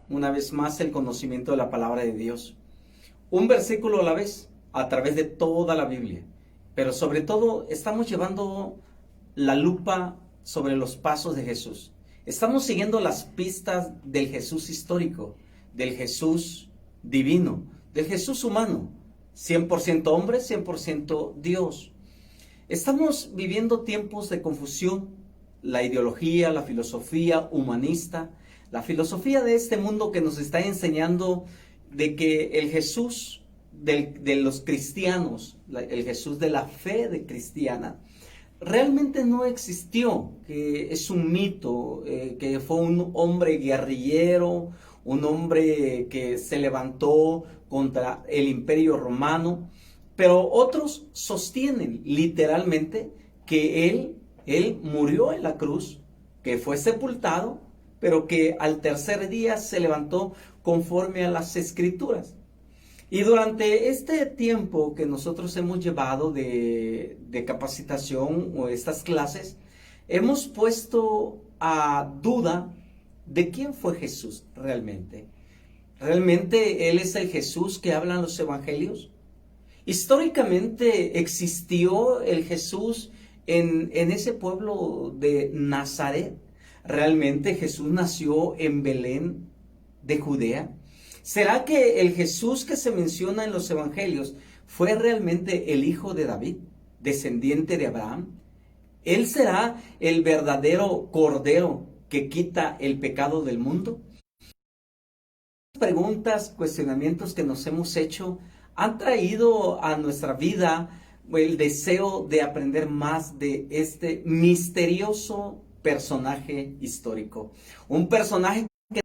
una vez más el conocimiento de la palabra de Dios. Un versículo a la vez, a través de toda la Biblia. Pero sobre todo estamos llevando la lupa sobre los pasos de Jesús. Estamos siguiendo las pistas del Jesús histórico, del Jesús divino, del Jesús humano, 100% hombre, 100% Dios. Estamos viviendo tiempos de confusión. La ideología, la filosofía humanista, la filosofía de este mundo que nos está enseñando de que el Jesús de los cristianos, el Jesús de la fe de cristiana, realmente no existió, que es un mito, que fue un hombre guerrillero, un hombre que se levantó contra el Imperio Romano, pero otros sostienen literalmente que él murió en la cruz, que fue sepultado, pero que al tercer día se levantó conforme a las Escrituras. Y durante este tiempo que nosotros hemos llevado de capacitación o estas clases, hemos puesto a duda de quién fue Jesús realmente. ¿Realmente Él es el Jesús que hablan los evangelios? Históricamente existió el Jesús en ese pueblo de Nazaret. ¿Realmente Jesús nació en Belén de Judea? ¿Será que el Jesús que se menciona en los evangelios fue realmente el hijo de David, descendiente de Abraham? ¿Él será el verdadero Cordero que quita el pecado del mundo? Preguntas, cuestionamientos que nos hemos hecho han traído a nuestra vida el deseo de aprender más de este misterioso personaje histórico. Un personaje que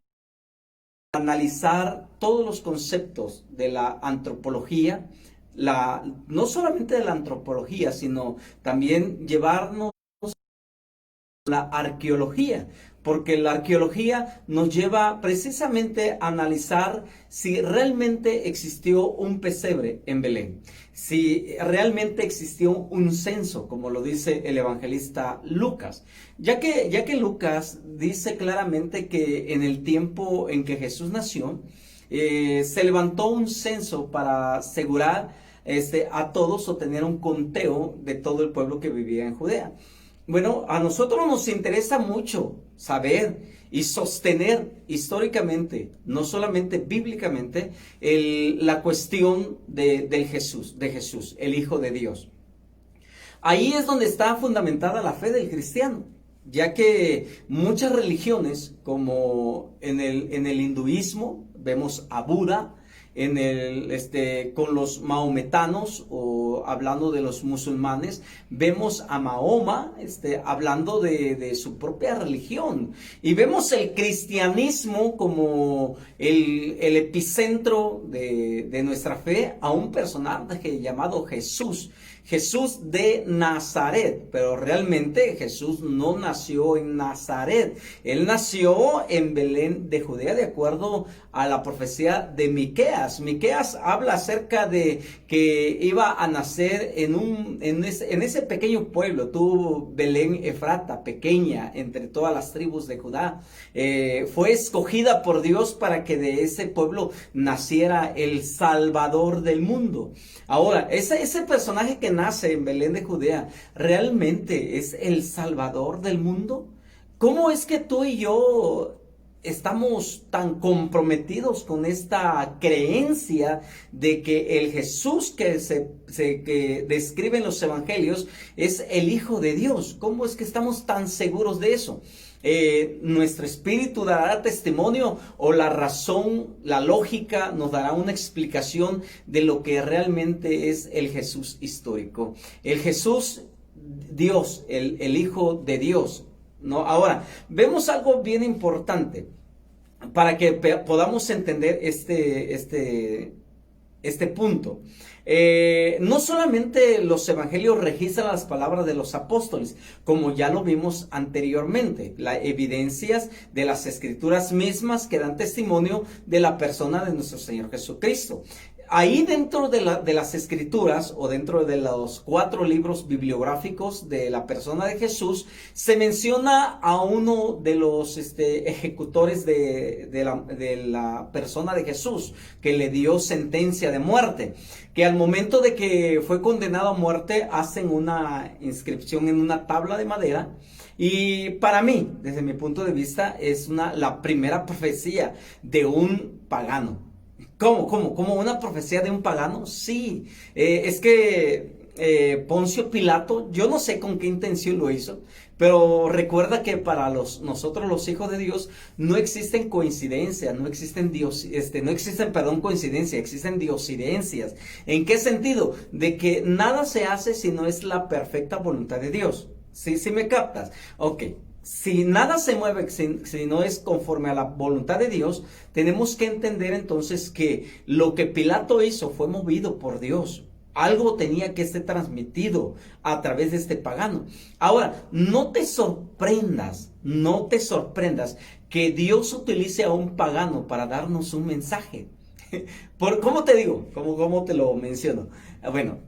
analizar todos los conceptos de la antropología, no solamente de la antropología, sino también llevarnos la arqueología, porque la arqueología nos lleva precisamente a analizar si realmente existió un pesebre en Belén, si realmente existió un censo, como lo dice el evangelista Lucas, ya que Lucas dice claramente que en el tiempo en que Jesús nació, se levantó un censo para asegurar a todos o tener un conteo de todo el pueblo que vivía en Judea. Bueno, a nosotros nos interesa mucho saber y sostener históricamente, no solamente bíblicamente, la cuestión de Jesús, el Hijo de Dios. Ahí es donde está fundamentada la fe del cristiano, ya que muchas religiones, como en el hinduismo, vemos a Buda, con los maometanos o hablando de los musulmanes, vemos a Mahoma hablando de su propia religión, y vemos el cristianismo como el epicentro de nuestra fe a un personaje llamado Jesús de Nazaret. Pero realmente Jesús no nació en Nazaret, Él nació en Belén de Judea, de acuerdo a la profecía de Miqueas. Miqueas habla acerca de que iba a nacer en ese pequeño pueblo, tú Belén Efrata, pequeña entre todas las tribus de Judá, fue escogida por Dios para que de ese pueblo naciera el Salvador del mundo. Ahora, ese personaje que nace en Belén de Judea, ¿realmente es el Salvador del mundo? ¿Cómo es que tú y yo estamos tan comprometidos con esta creencia de que el Jesús que describe en los evangelios es el Hijo de Dios? ¿Cómo es que estamos tan seguros de eso? ¿Nuestro espíritu dará testimonio o la razón, la lógica nos dará una explicación de lo que realmente es el Jesús histórico? El Jesús Dios, el Hijo de Dios, ¿no? Ahora, vemos algo bien importante para que podamos entender este punto. No solamente los evangelios registran las palabras de los apóstoles, como ya lo vimos anteriormente, las evidencias de las escrituras mismas que dan testimonio de la persona de nuestro Señor Jesucristo. ahí dentro de las escrituras o dentro de los 4 libros bibliográficos de la persona de Jesús, se menciona a uno de los ejecutores de la persona de Jesús, que le dio sentencia de muerte, que al momento de que fue condenado a muerte hacen una inscripción en una tabla de madera. Y para mí, desde mi punto de vista, es la primera profecía de un pagano. ¿Cómo una profecía de un pagano? Sí, es que Poncio Pilato, yo no sé con qué intención lo hizo, pero recuerda que para nosotros los hijos de Dios no existen coincidencias, no existen coincidencias, existen diosidencias. ¿En qué sentido? De que nada se hace si no es la perfecta voluntad de Dios. ¿Sí me captas? Ok. Si nada se mueve, si no es conforme a la voluntad de Dios, tenemos que entender entonces que lo que Pilato hizo fue movido por Dios. Algo tenía que ser transmitido a través de este pagano. Ahora, no te sorprendas que Dios utilice a un pagano para darnos un mensaje. ¿Cómo te digo? ¿Cómo te lo menciono? Bueno,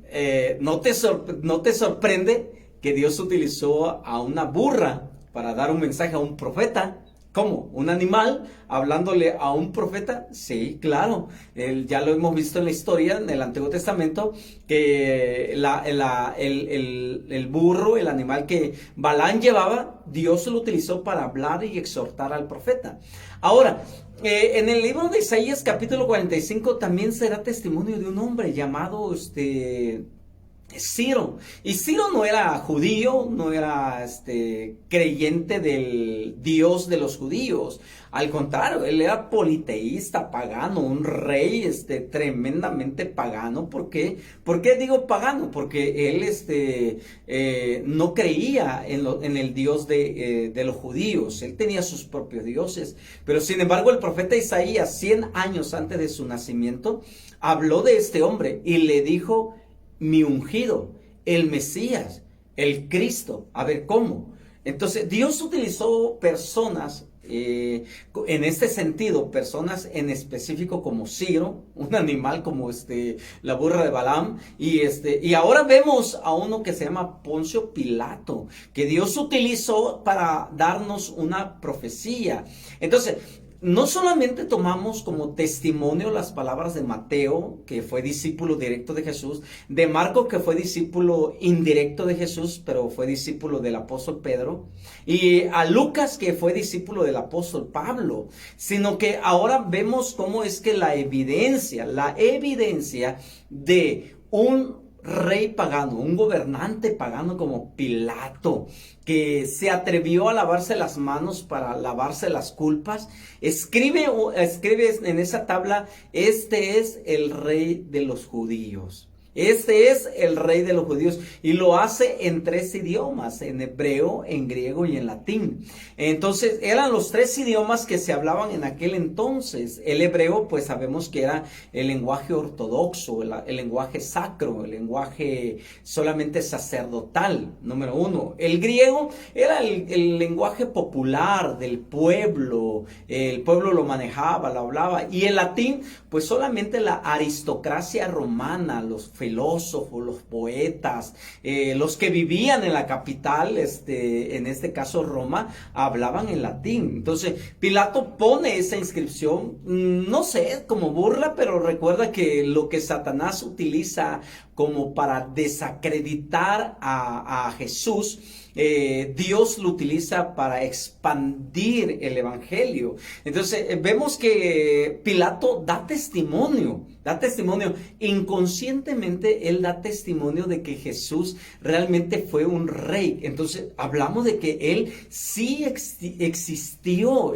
no te sorprende que Dios utilizó a una burra para dar un mensaje a un profeta. ¿Cómo? ¿Un animal hablándole a un profeta? Sí, claro. Ya lo hemos visto en la historia, en el Antiguo Testamento, que el burro, el animal que Balaam llevaba, Dios lo utilizó para hablar y exhortar al profeta. Ahora, en el libro de Isaías, capítulo 45, también será testimonio de un hombre llamado Ciro. Y Ciro no era judío, no era creyente del Dios de los judíos. Al contrario, él era politeísta, pagano, un rey tremendamente pagano. ¿Por qué? ¿Por qué digo pagano? Porque él no creía en el Dios de los judíos. Él tenía sus propios dioses. Pero sin embargo, el profeta Isaías, 100 años antes de su nacimiento, habló de este hombre y le dijo: mi ungido, el Mesías, el Cristo. A ver, ¿cómo? Entonces, Dios utilizó personas, en este sentido, personas en específico como Ciro, un animal como la burra de Balaam, y ahora vemos a uno que se llama Poncio Pilato, que Dios utilizó para darnos una profecía. Entonces, no solamente tomamos como testimonio las palabras de Mateo, que fue discípulo directo de Jesús, de Marco, que fue discípulo indirecto de Jesús, pero fue discípulo del apóstol Pedro, y a Lucas, que fue discípulo del apóstol Pablo, sino que ahora vemos cómo es que la evidencia de un rey pagano, un gobernante pagano como Pilato, que se atrevió a lavarse las manos para lavarse las culpas, escribe en esa tabla: este es el rey de los judíos. Este es el rey de los judíos, y lo hace en 3 idiomas, en hebreo, en griego y en latín. Entonces, eran los 3 idiomas que se hablaban en aquel entonces. El hebreo, pues sabemos que era el lenguaje ortodoxo, el lenguaje sacro, el lenguaje solamente sacerdotal, número 1. El griego era el lenguaje popular del pueblo, el pueblo lo manejaba, lo hablaba. Y el latín, pues solamente la aristocracia romana, los filósofos, los poetas, los que vivían en la capital, en este caso Roma, hablaban en latín. Entonces Pilato pone esa inscripción, no sé, como burla, pero recuerda que lo que Satanás utiliza como para desacreditar a Jesús, Dios lo utiliza para expandir el evangelio. Entonces vemos que Pilato da testimonio, inconscientemente él da testimonio de que Jesús realmente fue un rey. Entonces hablamos de que él sí existió.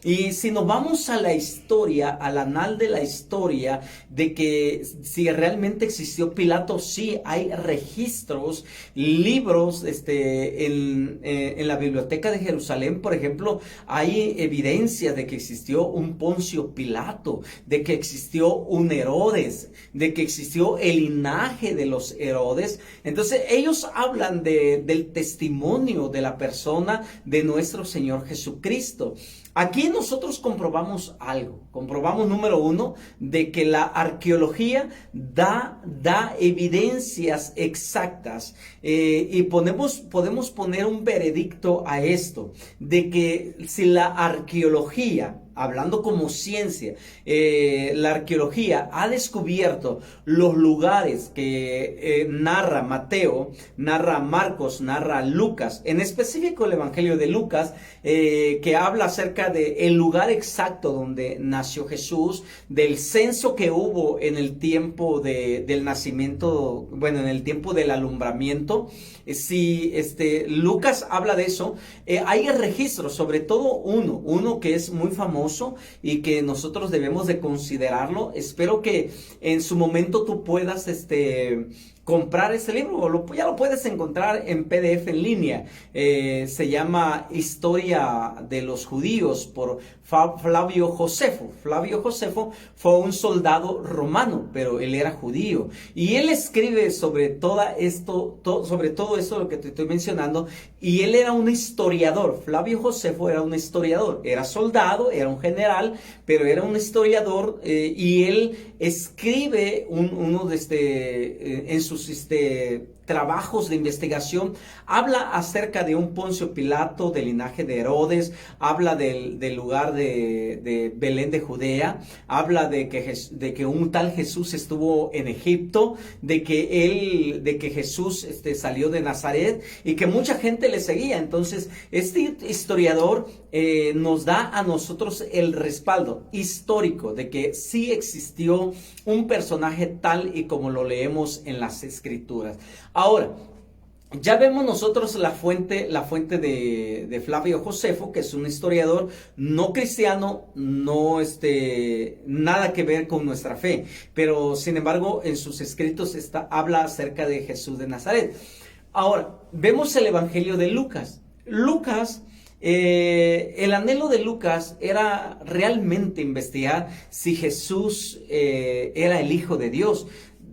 Y si nos vamos a la historia, al anal de la historia, de que si realmente existió Pilato, sí hay registros, libros, en la biblioteca de Jerusalén, por ejemplo, hay evidencia de que existió un Poncio Pilato, de que existió un Herodes, de que existió el linaje de los Herodes. Entonces ellos hablan del testimonio de la persona de nuestro Señor Jesucristo. Aquí nosotros comprobamos algo. Comprobamos, número uno, de que la arqueología da evidencias exactas, y podemos poner un veredicto a esto, de que si la arqueología, hablando como ciencia, la arqueología ha descubierto los lugares que narra Mateo, narra Marcos, narra Lucas, en específico el Evangelio de Lucas, que habla acerca del lugar exacto donde nació Jesús, del censo que hubo en el tiempo del nacimiento, bueno, en el tiempo del alumbramiento. Si Lucas habla de eso, hay registros, sobre todo uno que es muy famoso y que nosotros debemos de considerarlo. Espero que en su momento tú puedas comprar ese libro, o ya lo puedes encontrar en PDF en línea. Se llama Historia de los Judíos por Flavio Josefo. Flavio Josefo fue un soldado romano, pero él era judío. Y él escribe sobre todo esto lo que te estoy mencionando, y él era un historiador. Flavio Josefo era un historiador, era soldado, era un general, pero era un historiador, y él escribe en sus trabajos de investigación, habla acerca de un Poncio Pilato, del linaje de Herodes, habla del lugar de Belén de Judea, habla de que un tal Jesús estuvo en Egipto, de que Jesús salió de Nazaret y que mucha gente le seguía. Entonces, este historiador nos da a nosotros el respaldo histórico de que sí existió un personaje tal y como lo leemos en las Escrituras. Ahora, ya vemos nosotros la fuente de Flavio Josefo, que es un historiador no cristiano, no nada que ver con nuestra fe, pero sin embargo en sus escritos habla acerca de Jesús de Nazaret. Ahora, vemos el Evangelio de Lucas. El anhelo de Lucas era realmente investigar si Jesús era el Hijo de Dios,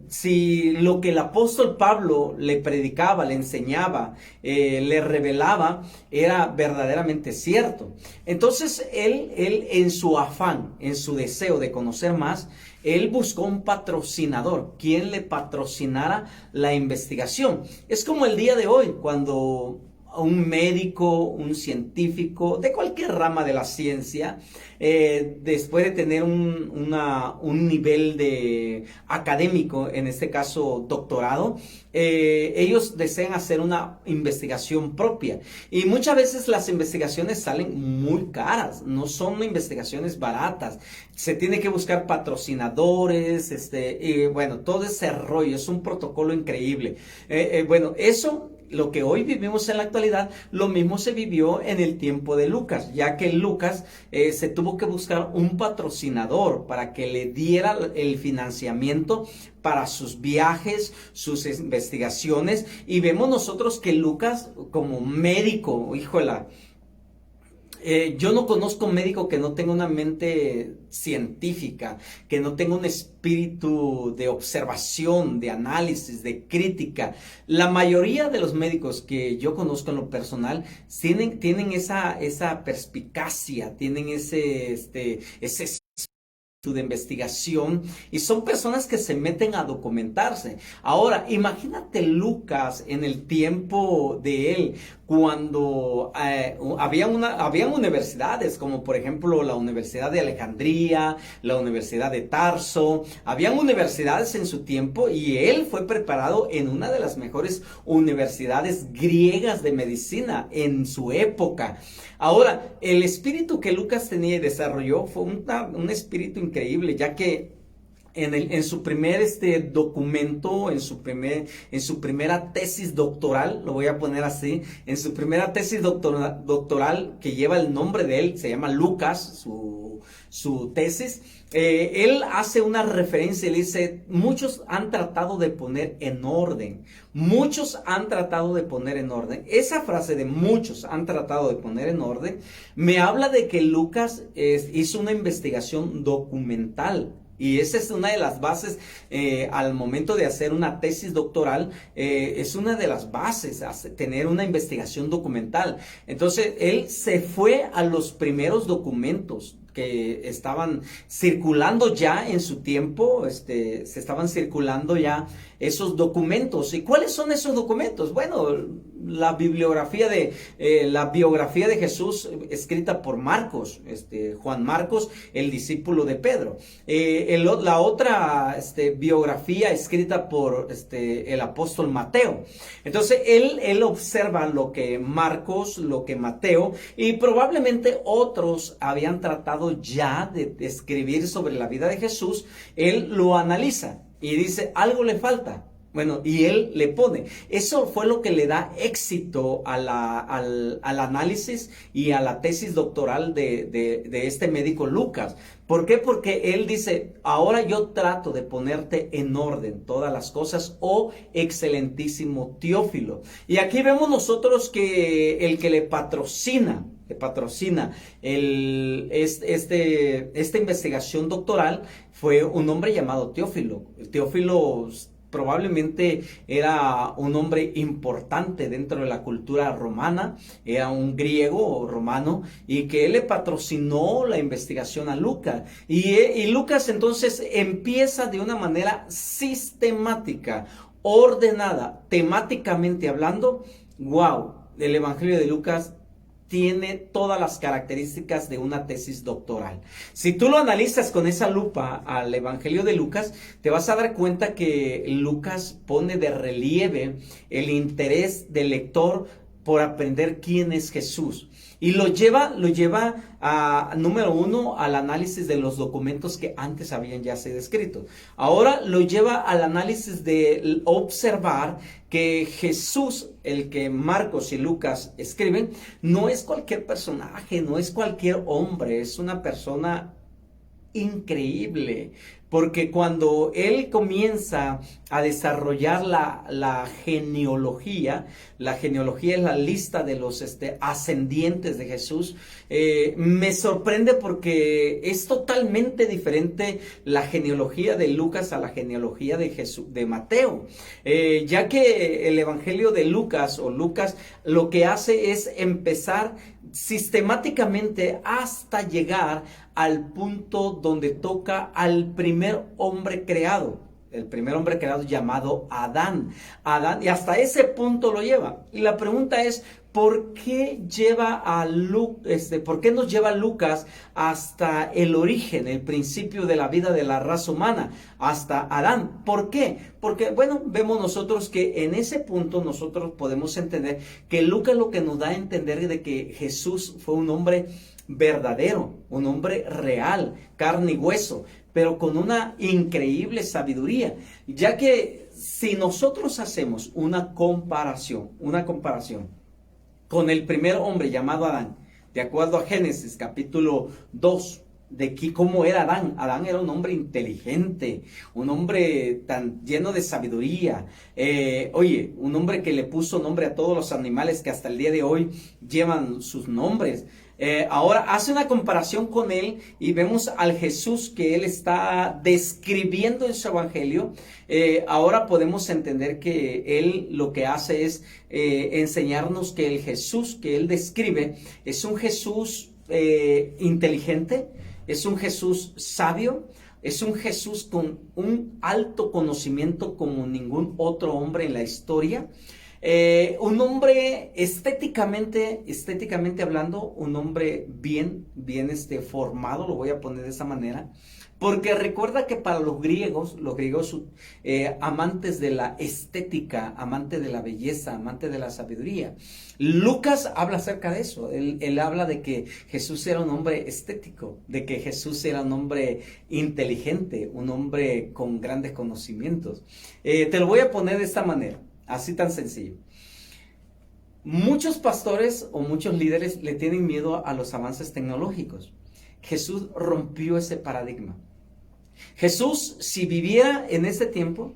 si lo que el apóstol Pablo le predicaba, le enseñaba, le revelaba, era verdaderamente cierto. Entonces él en su afán, en su deseo de conocer más, él buscó un patrocinador, quien le patrocinara la investigación. Es como el día de hoy, cuando un médico, un científico, de cualquier rama de la ciencia, después de tener un nivel académico, en este caso doctorado, ellos desean hacer una investigación propia. Y muchas veces las investigaciones salen muy caras, no son investigaciones baratas. Se tiene que buscar patrocinadores, y bueno, todo ese rollo, es un protocolo increíble. Bueno, eso, lo que hoy vivimos en la actualidad, lo mismo se vivió en el tiempo de Lucas, ya que Lucas se tuvo que buscar un patrocinador para que le diera el financiamiento para sus viajes, sus investigaciones. Y vemos nosotros que Lucas, como médico, híjola, yo no conozco un médico que no tenga una mente científica, que no tenga un espíritu de observación, de análisis, de crítica. La mayoría de los médicos que yo conozco en lo personal tienen esa perspicacia, tienen ese de investigación, y son personas que se meten a documentarse. Ahora, imagínate Lucas en el tiempo de él, cuando habían universidades, como por ejemplo la Universidad de Alejandría, la Universidad de Tarso. Habían universidades en su tiempo, y él fue preparado en una de las mejores universidades griegas de medicina en su época. Ahora, el espíritu que Lucas tenía y desarrolló fue un espíritu increíble, ya que en su primer documento, en su primera tesis doctoral, lo voy a poner así, en su primera tesis doctoral que lleva el nombre de él, se llama Lucas, su tesis, él hace una referencia y le dice: muchos han tratado de poner en orden. Muchos han tratado de poner en orden. Esa frase de muchos han tratado de poner en orden me habla de que Lucas hizo una investigación documental Y esa es una de las bases al momento de hacer una tesis doctoral, es una de las bases, tener una investigación documental. Entonces, él se fue a los primeros documentos que estaban circulando ya en su tiempo, se estaban circulando ya esos documentos. ¿Y cuáles son esos documentos? Bueno, la bibliografía la biografía de Jesús escrita por Marcos, Juan Marcos, el discípulo de Pedro. La otra biografía escrita por el apóstol Mateo. Entonces, él observa lo que Marcos, lo que Mateo y probablemente otros habían tratado ya de escribir sobre la vida de Jesús. Él lo analiza y dice, algo le falta. Bueno, y él le pone. Eso fue lo que le da éxito al análisis y a la tesis doctoral de este médico Lucas. ¿Por qué? Porque él dice, ahora yo trato de ponerte en orden todas las cosas, oh excelentísimo Teófilo. Y aquí vemos nosotros que el que le patrocina esta investigación doctoral fue un hombre llamado Teófilo. Teófilo probablemente era un hombre importante dentro de la cultura romana, era un griego romano, y que él le patrocinó la investigación a Lucas. Y Lucas entonces empieza de una manera sistemática, ordenada, temáticamente hablando. ¡Wow! El Evangelio de Lucas tiene todas las características de una tesis doctoral. Si tú lo analizas con esa lupa al Evangelio de Lucas, te vas a dar cuenta que Lucas pone de relieve el interés del lector por aprender quién es Jesús. Y lo lleva a, número uno, al análisis de los documentos que antes habían ya sido escritos. Ahora lo lleva al análisis de observar que Jesús, el que Marcos y Lucas escriben, no es cualquier personaje, no es cualquier hombre, es una persona increíble, porque cuando él comienza a desarrollar la genealogía es la lista de los ascendientes de Jesús, me sorprende porque es totalmente diferente la genealogía de Lucas a la genealogía de Mateo, ya que el Evangelio de Lucas lo que hace es empezar sistemáticamente hasta llegar al punto donde toca al primer hombre creado. El primer hombre creado llamado Adán. Y hasta ese punto lo lleva. Y la pregunta es, ¿por qué ¿por qué nos lleva Lucas hasta el origen, el principio de la vida de la raza humana, hasta Adán? ¿Por qué? Porque, bueno, vemos nosotros que en ese punto nosotros podemos entender que Lucas lo que nos da a entender de que Jesús fue un hombre verdadero, un hombre real, carne y hueso, pero con una increíble sabiduría, ya que si nosotros hacemos una comparación con el primer hombre llamado Adán, de acuerdo a Génesis capítulo 2, de cómo era Adán. Adán era un hombre inteligente, un hombre tan lleno de sabiduría, un hombre que le puso nombre a todos los animales que hasta el día de hoy llevan sus nombres. Ahora hace una comparación con él y vemos al Jesús que él está describiendo en su evangelio. Ahora podemos entender que él lo que hace es enseñarnos que el Jesús que él describe es un Jesús inteligente, es un Jesús sabio, es un Jesús con un alto conocimiento como ningún otro hombre en la historia. Un hombre estéticamente hablando, un hombre bien formado, lo voy a poner de esa manera, porque recuerda que para los griegos amantes de la estética, amantes de la belleza, amantes de la sabiduría. Lucas habla acerca de eso, él habla de que Jesús era un hombre estético, de que Jesús era un hombre inteligente, un hombre con grandes conocimientos. Te lo voy a poner de esta manera. Así tan sencillo. Muchos pastores o muchos líderes le tienen miedo a los avances tecnológicos. Jesús rompió ese paradigma. Jesús, si viviera en ese tiempo,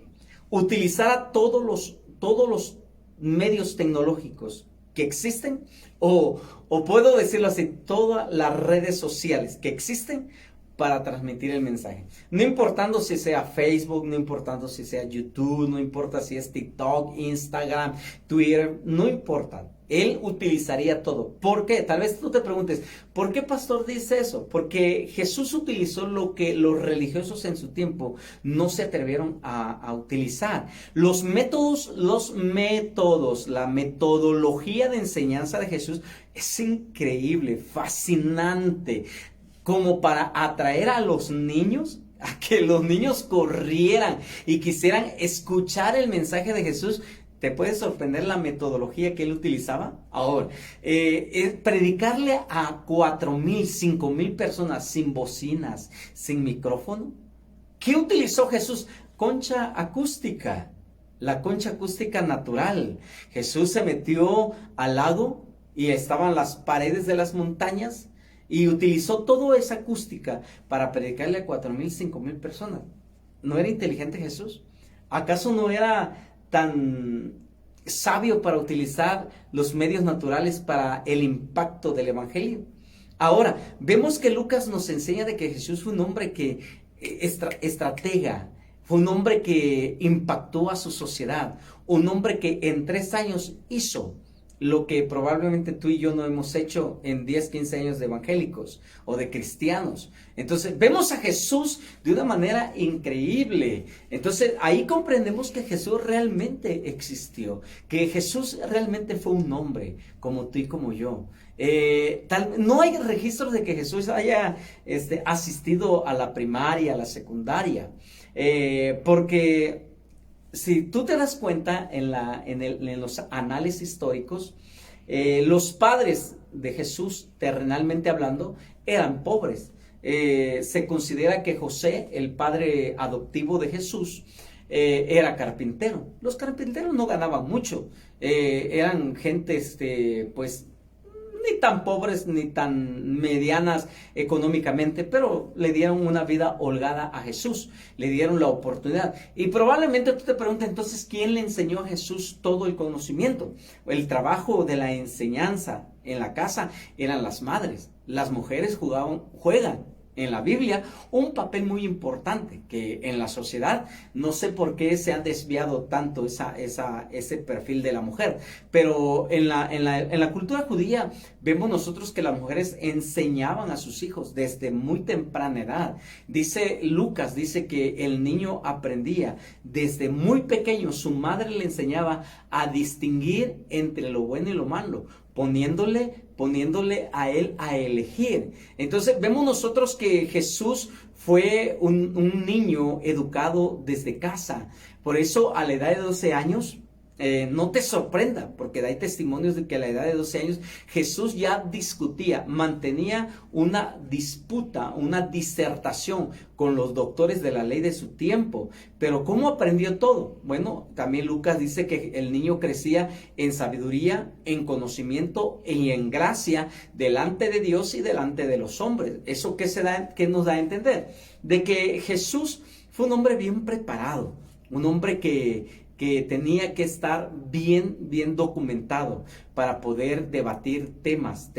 utilizara todos los medios tecnológicos que existen, o puedo decirlo así, todas las redes sociales que existen para transmitir el mensaje. No importando si sea Facebook, no importando si sea YouTube, no importa si es TikTok, Instagram, Twitter, no importa. Él utilizaría todo. ¿Por qué? Tal vez tú te preguntes, ¿por qué pastor dice eso? Porque Jesús utilizó lo que los religiosos en su tiempo no se atrevieron a utilizar. Los métodos, la metodología de enseñanza de Jesús es increíble, fascinante, como para atraer a los niños, a que los niños corrieran y quisieran escuchar el mensaje de Jesús. ¿Te puede sorprender la metodología que él utilizaba? Ahora, predicarle a 4,000, 5,000 personas sin bocinas, sin micrófono. ¿Qué utilizó Jesús? Concha acústica, la concha acústica natural. Jesús se metió al lago y estaban las paredes de las montañas y utilizó toda esa acústica para predicarle a 4,000, 5,000 personas. ¿No era inteligente Jesús? ¿Acaso no era tan sabio para utilizar los medios naturales para el impacto del evangelio? Ahora, vemos que Lucas nos enseña de que Jesús fue un hombre que estratega, fue un hombre que impactó a su sociedad, un hombre que en 3 años hizo lo que probablemente tú y yo no hemos hecho en 10, 15 años de evangélicos o de cristianos. Entonces, vemos a Jesús de una manera increíble. Entonces, ahí comprendemos que Jesús realmente existió, que Jesús realmente fue un hombre como tú y como yo. No hay registros de que Jesús haya asistido a la primaria, a la secundaria, porque si tú te das cuenta en los anales históricos, los padres de Jesús, terrenalmente hablando, eran pobres. Se considera que José, el padre adoptivo de Jesús, era carpintero. Los carpinteros no ganaban mucho, eran gente, pues, ni tan pobres ni tan medianas económicamente, pero le dieron una vida holgada a Jesús, le dieron la oportunidad. Y probablemente tú te preguntas entonces, ¿quién le enseñó a Jesús todo el conocimiento? El trabajo de la enseñanza en la casa eran las madres. Las mujeres juegan en la Biblia un papel muy importante, que en la sociedad no sé por qué se ha desviado tanto ese perfil de la mujer, pero en la cultura judía vemos nosotros que las mujeres enseñaban a sus hijos desde muy temprana edad. Dice Lucas, dice que el niño aprendía desde muy pequeño, su madre le enseñaba a distinguir entre lo bueno y lo malo, poniéndole a él a elegir. Entonces vemos nosotros que Jesús fue un niño educado desde casa. Por eso a la edad de 12 años, no te sorprenda, porque hay testimonios de que a la edad de 12 años Jesús ya discutía, mantenía una disputa, una disertación con los doctores de la ley de su tiempo. Pero ¿cómo aprendió todo? Bueno, también Lucas dice que el niño crecía en sabiduría, en conocimiento y en gracia delante de Dios y delante de los hombres. ¿Eso qué nos da a entender? De que Jesús fue un hombre bien preparado, un hombre que tenía que estar bien documentado para poder debatir temas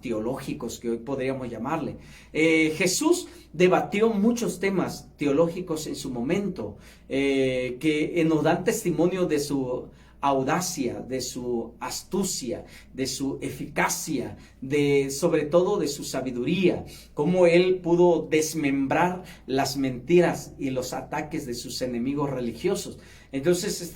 teológicos que hoy podríamos llamarle. Jesús debatió muchos temas teológicos en su momento, que nos dan testimonio de su audacia, de su astucia, de su eficacia, sobre todo de su sabiduría, cómo él pudo desmembrar las mentiras y los ataques de sus enemigos religiosos. Entonces,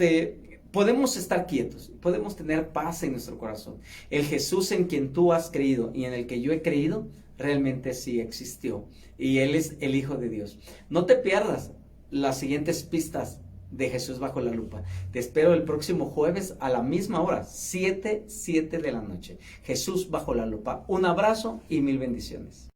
podemos estar quietos, podemos tener paz en nuestro corazón. El Jesús en quien tú has creído y en el que yo he creído, realmente sí existió. Y Él es el Hijo de Dios. No te pierdas las siguientes pistas de Jesús bajo la lupa. Te espero el próximo jueves a la misma hora, 7 de la noche. Jesús bajo la lupa. Un abrazo y 1000 bendiciones.